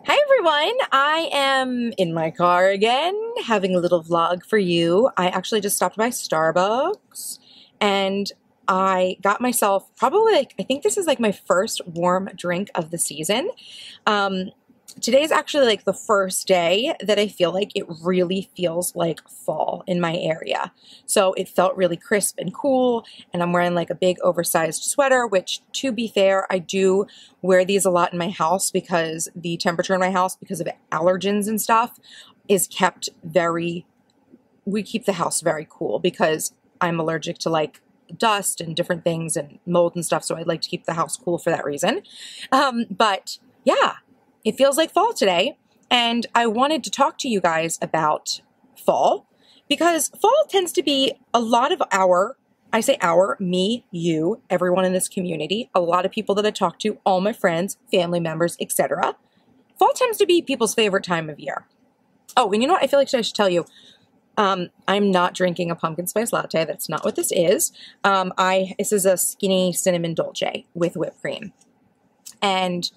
Hi everyone, I am in my car again, having a little vlog for you. I actually just stopped by Starbucks and I got myself probably I think this is like my first warm drink of the season. Today is actually like the first day that I feel like it really feels like fall in my area. So it felt really crisp and cool, and I'm wearing like a big oversized sweater, which to be fair, I do wear these a lot in my house because the temperature in my house, because of allergens and stuff, is kept we keep the house very cool because I'm allergic to like dust and different things and mold and stuff. So I'd like to keep the house cool for that reason. But yeah. It feels like fall today, and I wanted to talk to you guys about fall because fall tends to be a lot of I say our, me, you, everyone in this community, a lot of people that I talk to, all my friends, family members, etc. Fall tends to be people's favorite time of year. Oh, and you know what? I feel like I should tell you, I'm not drinking a pumpkin spice latte. That's not what this is. This is a skinny cinnamon dolce with whipped cream. And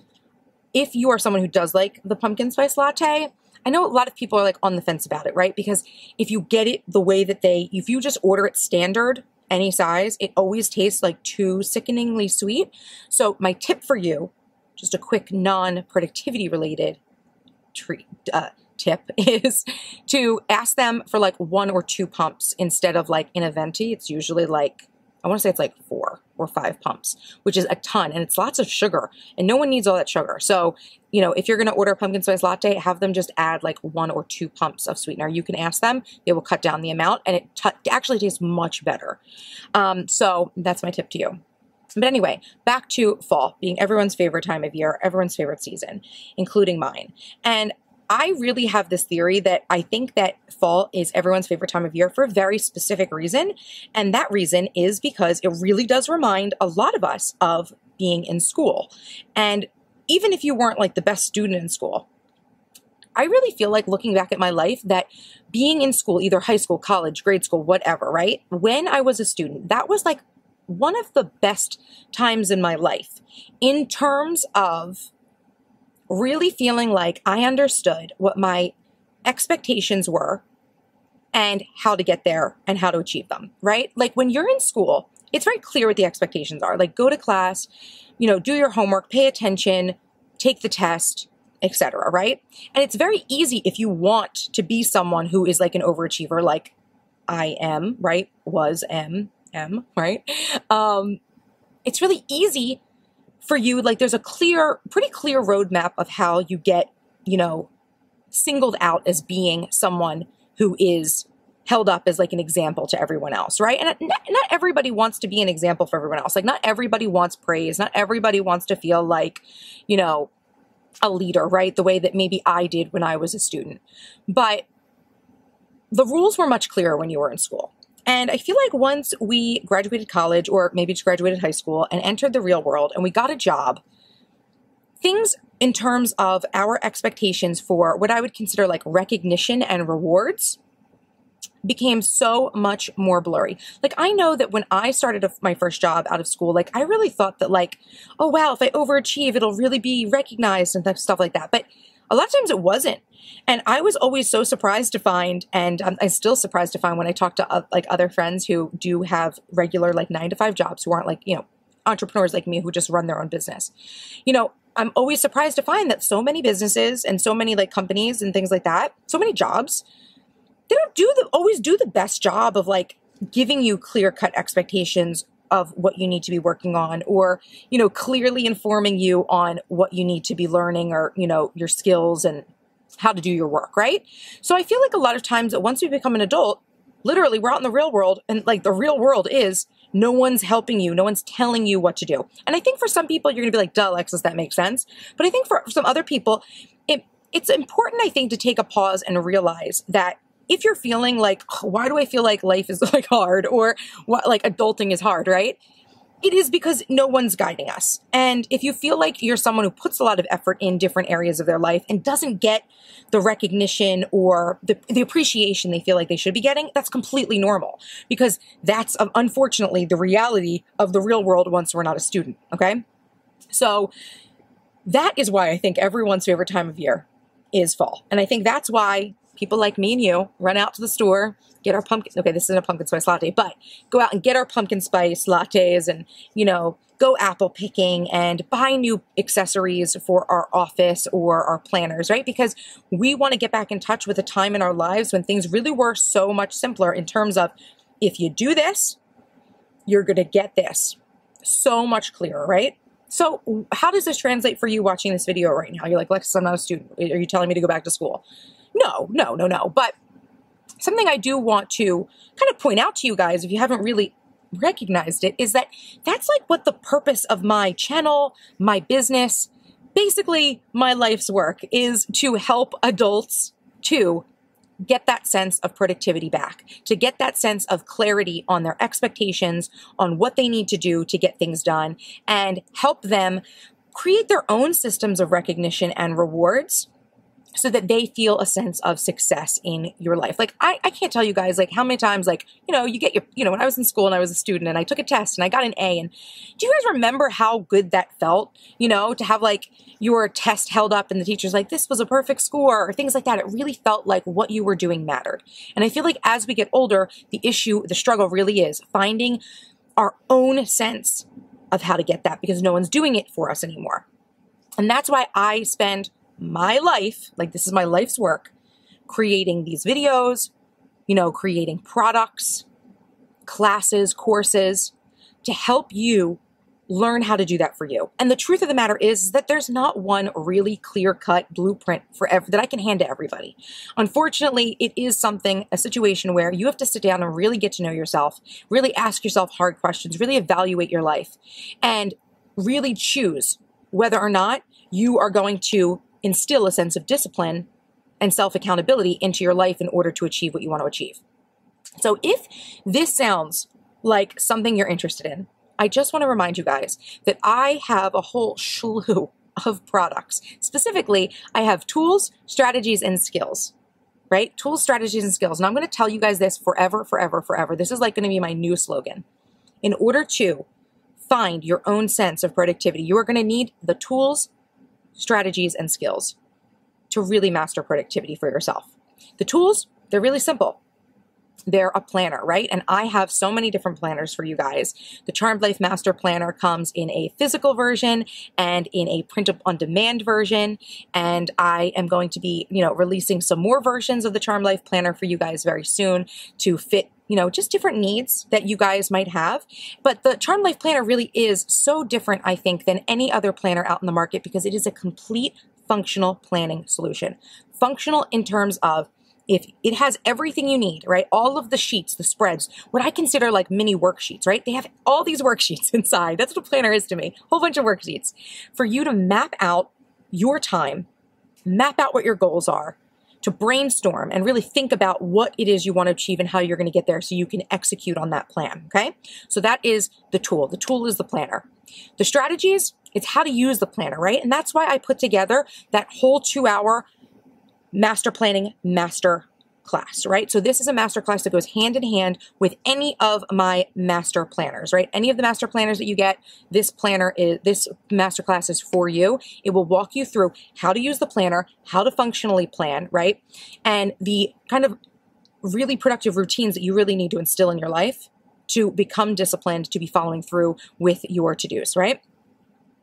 if you are someone who does like the pumpkin spice latte, I know a lot of people are like on the fence about it, right? Because if you get it the way that if you just order it standard, any size, it always tastes like too sickeningly sweet. So my tip for you, just a quick non-productivity related tip, is to ask them for like 1 or 2 pumps instead of like in a venti. It's usually like, I want to say it's like 4 or 5 pumps, which is a ton, and it's lots of sugar, and no one needs all that sugar. So, you know, if you're going to order a pumpkin spice latte, have them just add like 1 or 2 pumps of sweetener. You can ask them; they will cut down the amount, and it actually tastes much better. So that's my tip to you. But anyway, back to fall being everyone's favorite time of year, everyone's favorite season, including mine. And I really have this theory that I think that fall is everyone's favorite time of year for a very specific reason. And that reason is because it really does remind a lot of us of being in school. And even if you weren't like the best student in school, I really feel like looking back at my life that being in school, either high school, college, grade school, whatever, right? When I was a student, that was like one of the best times in my life in terms of really feeling like I understood what my expectations were and how to get there and how to achieve them, right? Like when you're in school, it's very clear what the expectations are. Like go to class, you know, do your homework, pay attention, take the test, etc., right? And it's very easy if you want to be someone who is like an overachiever, like I am, right? Right? It's really easy for you, like there's a pretty clear roadmap of how you get, you know, singled out as being someone who is held up as like an example to everyone else, right? And not everybody wants to be an example for everyone else. Like not everybody wants praise. Not everybody wants to feel like, you know, a leader, right? The way that maybe I did when I was a student. But the rules were much clearer when you were in school. And I feel like once we graduated college or maybe just graduated high school and entered the real world and we got a job, things in terms of our expectations for what I would consider like recognition and rewards became so much more blurry. Like I know that when I started my first job out of school, like I really thought that like, oh wow, if I overachieve, it'll really be recognized and stuff like that. But a lot of times it wasn't. And I was always so surprised to find, and I'm still surprised to find when I talk to like other friends who do have regular like 9-to-5 jobs, who aren't like, you know, entrepreneurs like me who just run their own business. You know, I'm always surprised to find that so many businesses and so many like companies and things like that, so many jobs, they don't always do the best job of like giving you clear-cut expectations of what you need to be working on, or, you know, clearly informing you on what you need to be learning, or, you know, your skills and how to do your work, right? So I feel like a lot of times that once we become an adult, literally we're out in the real world, and like the real world is no one's helping you, no one's telling you what to do. And I think for some people you're gonna be like, duh, Alexis, that makes sense. But I think for some other people, it's important, I think, to take a pause and realize that if you're feeling like, why do I feel like life is like hard, or what, like adulting is hard, right? It is because no one's guiding us. And if you feel like you're someone who puts a lot of effort in different areas of their life and doesn't get the recognition or the appreciation they feel like they should be getting, that's completely normal, because that's unfortunately the reality of the real world once we're not a student, okay? So that is why I think everyone's favorite time of year is fall. And I think that's why people like me and you run out to the store, get our pumpkin, okay, this isn't a pumpkin spice latte, but go out and get our pumpkin spice lattes and, you know, go apple picking and buy new accessories for our office or our planners, right? Because we want to get back in touch with a time in our lives when things really were so much simpler in terms of, if you do this, you're going to get this. So much clearer, right? So how does this translate for you watching this video right now? You're like, Alexis, I'm not a student. Are you telling me to go back to school? No. But something I do want to kind of point out to you guys, if you haven't really recognized it, is that that's like what the purpose of my channel, my business, basically my life's work is, to help adults to get that sense of productivity back, to get that sense of clarity on their expectations, on what they need to do to get things done, and help them create their own systems of recognition and rewards so that they feel a sense of success in your life. Like, I can't tell you guys, like, how many times, like, you know, you get your, you know, when I was in school and I was a student and I took a test and I got an A, and do you guys remember how good that felt, you know, to have like your test held up and the teacher's like, this was a perfect score, or things like that. It really felt like what you were doing mattered. And I feel like as we get older, the struggle really is finding our own sense of how to get that, because no one's doing it for us anymore. And that's why I spend my life, like this is my life's work, creating these videos, you know, creating products, classes, courses to help you learn how to do that for you. And the truth of the matter is that there's not one really clear-cut blueprint that I can hand to everybody. Unfortunately, it is a situation where you have to sit down and really get to know yourself, really ask yourself hard questions, really evaluate your life, and really choose whether or not you are going to instill a sense of discipline and self-accountability into your life in order to achieve what you want to achieve. So if this sounds like something you're interested in, I just want to remind you guys that I have a whole slew of products. Specifically, I have tools, strategies, and skills, right? Tools, strategies, and skills. And I'm going to tell you guys this forever. This is like going to be my new slogan. In order to find your own sense of productivity, you are going to need the tools, strategies, and skills to really master productivity for yourself. The tools, they're really simple. They're a planner, right? And I have so many different planners for you guys. The Charmed Life Master Planner comes in a physical version and in a print-on-demand version. And I am going to be, you know, releasing some more versions of the Charmed Life Planner for you guys very soon to fit, you know, just different needs that you guys might have. But the Charmed Life Planner really is so different, I think, than any other planner out in the market, because it is a complete functional planning solution. Functional in terms of, if it has everything you need, right? All of the sheets, the spreads, what I consider like mini worksheets, right? They have all these worksheets inside. That's what a planner is to me. A whole bunch of worksheets for you to map out your time, map out what your goals are, to brainstorm and really think about what it is you want to achieve and how you're going to get there so you can execute on that plan, okay? So that is the tool. The tool is the planner. The strategies, it's how to use the planner, right? And that's why I put together that whole 2-hour master planning master class, right? So this is a master class that goes hand in hand with any of my master planners, right? Any of the master planners that you get, this master class is for you. It will walk you through how to use the planner, how to functionally plan, right? And the kind of really productive routines that you really need to instill in your life to become disciplined, to be following through with your to-dos, right?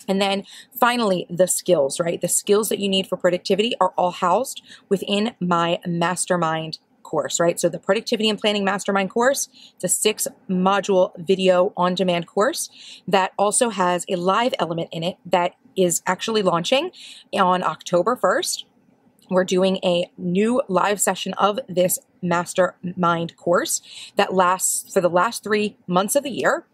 And then finally, the skills, right? The skills that you need for productivity are all housed within my mastermind course, right? So the Productivity and Planning Mastermind course, it's a 6-module video on-demand course that also has a live element in it that is actually launching on October 1st. We're doing a new live session of this mastermind course that lasts for the last 3 months of the year.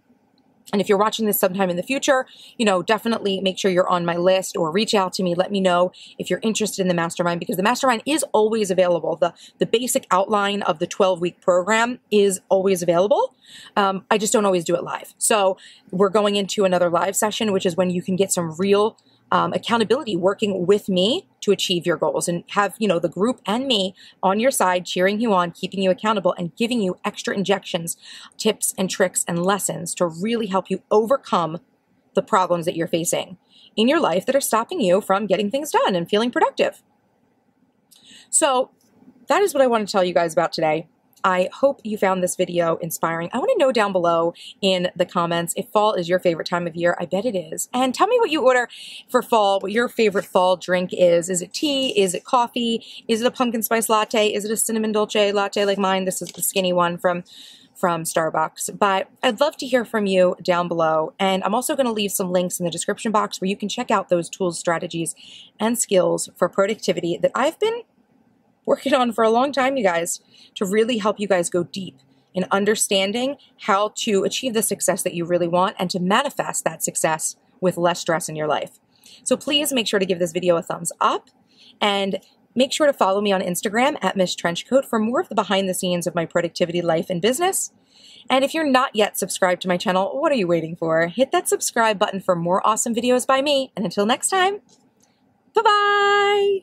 And if you're watching this sometime in the future, you know, definitely make sure you're on my list or reach out to me. Let me know if you're interested in the mastermind, because the mastermind is always available. The basic outline of the 12-week program is always available. I just don't always do it live. So we're going into another live session, which is when you can get some real accountability working with me to achieve your goals, and have, you know, the group and me on your side, cheering you on, keeping you accountable, and giving you extra injections, tips and tricks and lessons to really help you overcome the problems that you're facing in your life that are stopping you from getting things done and feeling productive. So that is what I want to tell you guys about today. I hope you found this video inspiring. I want to know down below in the comments if fall is your favorite time of year. I bet it is. And tell me what you order for fall, what your favorite fall drink is. Is it tea? Is it coffee? Is it a pumpkin spice latte? Is it a cinnamon dolce latte like mine? This is the skinny one from Starbucks. But I'd love to hear from you down below. And I'm also going to leave some links in the description box where you can check out those tools, strategies, and skills for productivity that I've been working on for a long time, you guys, to really help you guys go deep in understanding how to achieve the success that you really want and to manifest that success with less stress in your life. So please make sure to give this video a thumbs up and make sure to follow me on Instagram at Miss Trenchcoat for more of the behind the scenes of my productivity life and business. And if you're not yet subscribed to my channel, what are you waiting for? Hit that subscribe button for more awesome videos by me. And until next time, bye-bye.